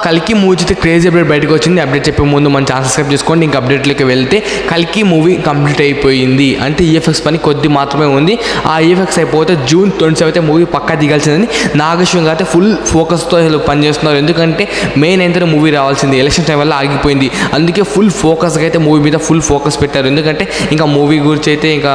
కల్కి మూవీ అయితే crazy update బయటకు వచ్చింది. అప్డేట్ చెప్పే ముందు మన ఛానల్ సబ్స్క్రైబ్ చేసుకోండి. ఇంకా అప్డేట్లోకి వెళ్తే కల్కి మూవీ కంప్లీట్ అయిపోయింది. అంటే ఈఎఫ్ఎక్స్ పని కొద్ది మాత్రమే ఉంది. ఆ ఈఎఫ్ఎక్స్ అయిపోతే June 27 అయితే మూవీ పక్కా దిగాల్సిందని నాగేశ్వరం గారు అయితే ఫుల్ ఫోకస్తో పనిచేస్తున్నారు. ఎందుకంటే మెయిన్ అయితే మూవీ రావాల్సింది, ఎలక్షన్ టైం వల్ల ఆగిపోయింది. అందుకే ఫుల్ ఫోకస్గా అయితే మూవీ మీద ఫుల్ ఫోకస్ పెట్టారు. ఎందుకంటే ఇంకా మూవీ గురించి అయితే ఇంకా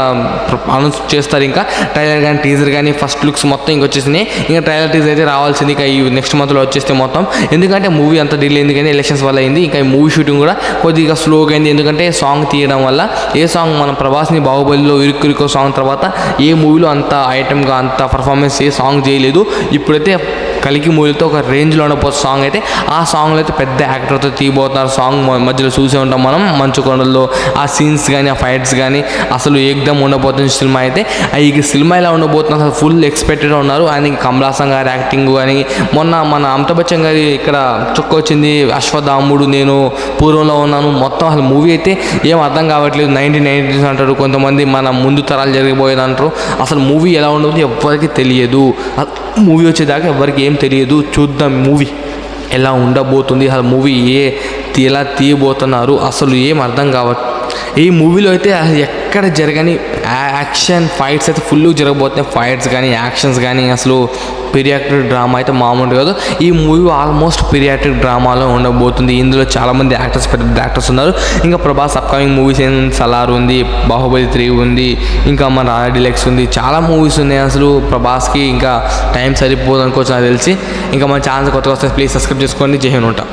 అనౌన్స్ చేస్తారు. ఇంకా ట్రైలర్ కానీ టీజర్ కానీ ఫస్ట్ లుక్స్ మొత్తం ఇంకా వచ్చేసినాయి. ఇంకా ట్రైలర్ టీజర్ అయితే రావాల్సింది ఇంకా ఈ నెక్స్ట్ మంత్లో వచ్చేస్తే మొత్తం. ఎందుకంటే మూవీ అంతా డిలే అయింది కానీ ఎలక్షన్స్ వల్ల అయింది. ఇంకా ఈ మూవీ షూటింగ్ కూడా కొద్దిగా స్లోగా అయింది. ఎందుకంటే సాంగ్ తీయడం వల్ల ఏ సాంగ్ మన ప్రభాస్ని బాహుబలిలో ఇరుక్కు సాంగ్ తర్వాత ఏ మూవీలో అంత ఐటమ్గా అంత పర్ఫార్మెన్స్ ఏ సాంగ్ చేయలేదు. ఇప్పుడైతే కలికి మూవీతో ఒక రేంజ్లో ఉండబోతున్న సాంగ్ అయితే ఆ సాంగ్లో అయితే పెద్ద యాక్టర్తో తీయబోతున్నారు. సాంగ్ మధ్యలో చూసే ఉంటాం మనం మంచుకొండల్లో ఆ సీన్స్ కానీ ఆ ఫైట్స్ కానీ అసలు ఏకదమ్ ఉండబోతుంది సినిమా అయితే. ఈ సినిమా ఎలా ఉండబోతున్నా అసలు ఫుల్ ఎక్స్పెక్టెడ్గా ఉన్నారు. ఆయన కమల్ హాసన్ గారి యాక్టింగ్ కానీ మొన్న మన అమితాబ్ బచ్చన్ గారి ఇక్కడ చుక్క వచ్చింది అశ్వత్థాముడు నేను పూర్వంలో ఉన్నాను మొత్తం అసలు మూవీ అయితే ఏం అర్థం కావట్లేదు. 1990s అంటారు కొంతమంది, మన ముందు తరాలు జరిగిపోయేది అంటారు. అసలు మూవీ ఎలా ఉండదు ఎవ్వరికి తెలియదు. మూవీ వచ్చేదాకా ఎవరికి ఏం తెలియదు. చూద్దాం మూవీ ఎలా ఉండబోతుంది, అసలు మూవీ ఎలా తీయబోతున్నారు అసలు ఏం అర్థం కావట్లేదు. ఈ మూవీలో అయితే ఎక్కడ జరగని యాక్షన్ ఫైట్స్ అయితే ఫుల్ జరగబోతున్నాయి. ఫైట్స్ కానీ యాక్షన్స్ కానీ అసలు పీరియాట్రిక్ డ్రామా అయితే మామూలు కాదు. ఈ మూవీ ఆల్మోస్ట్ పీరియాట్రిక్ డ్రామాలో ఉండబోతుంది. ఇందులో చాలామంది యాక్టర్స్ పెద్ద యాక్టర్స్ ఉన్నారు. ఇంకా ప్రభాస్ అప్కమింగ్ మూవీస్ సలార్ ఉంది, బాహుబలి 3 ఉంది, ఇంకా మన రాణా డిలక్స్ ఉంది, చాలా మూవీస్ ఉన్నాయి. అసలు ప్రభాస్కి ఇంకా టైం సరిపోదు అనుకోవచ్చు నాకు తెలిసి. ఇంకా మన ఛానల్ కొత్తగా వస్తే ప్లీజ్ సబ్స్క్రైబ్ చేసుకోండి. జై హింద్ ఉంటా.